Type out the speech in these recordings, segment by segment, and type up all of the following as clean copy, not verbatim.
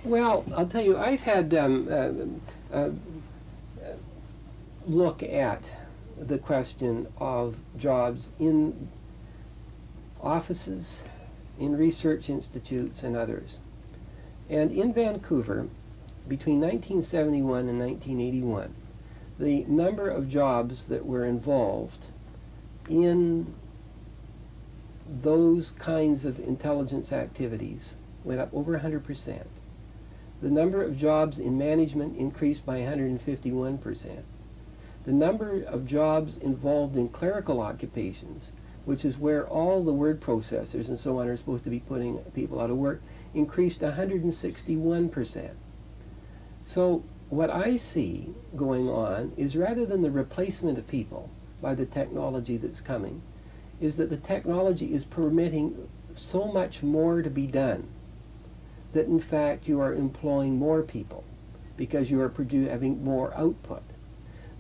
Well, I'll tell you, I've had look at the question of jobs in offices, in research institutes, and others. And in Vancouver, between 1971 and 1981, the number of jobs that were involved in those kinds of intelligence activities went up over 100%. The number of jobs in management increased by 151%. The number of jobs involved in clerical occupations, which is where all the word processors and so on are supposed to be putting people out of work, increased 161%. So what I see going on is, rather than the replacement of people by the technology that's coming, is that the technology is permitting so much more to be done that in fact you are employing more people because you are having more output.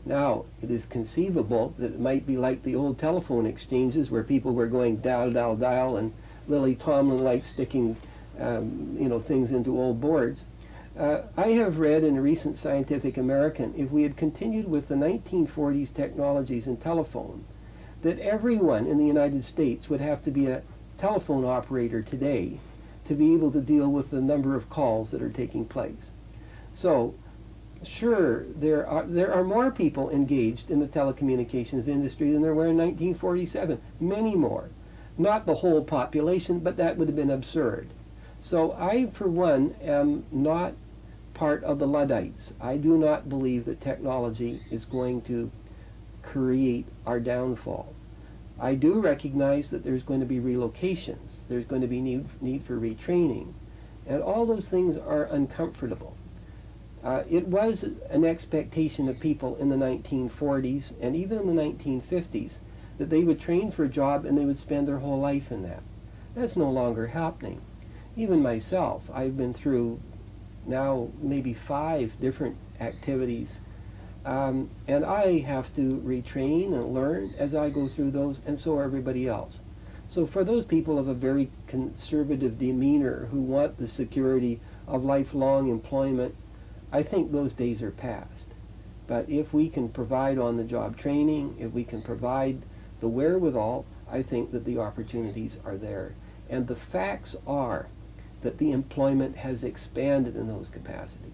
Now, it is conceivable that it might be like the old telephone exchanges where people were going dial, dial, dial, and Lily Tomlin like sticking things into old boards. I have read in a recent Scientific American, if we had continued with the 1940s technologies in telephone, that everyone in the United States would have to be a telephone operator today to be able to deal with the number of calls that are taking place. So, sure, there are more people engaged in the telecommunications industry than there were in 1947. Many more. Not the whole population, but that would have been absurd. So I, for one, am not part of the Luddites. I do not believe that technology is going to create our downfall. I do recognize that there's going to be relocations. There's going to be need for retraining. And all those things are uncomfortable. It was an expectation of people in the 1940s and even in the 1950s that they would train for a job and they would spend their whole life in that. That's no longer happening. Even myself, I've been through now maybe 5 different activities, and I have to retrain and learn as I go through those, and so everybody else. So for those people of a very conservative demeanor who want the security of lifelong employment, I think those days are past. But if we can provide on-the-job training, if we can provide the wherewithal, I think that the opportunities are there. And the facts are that the employment has expanded in those capacities.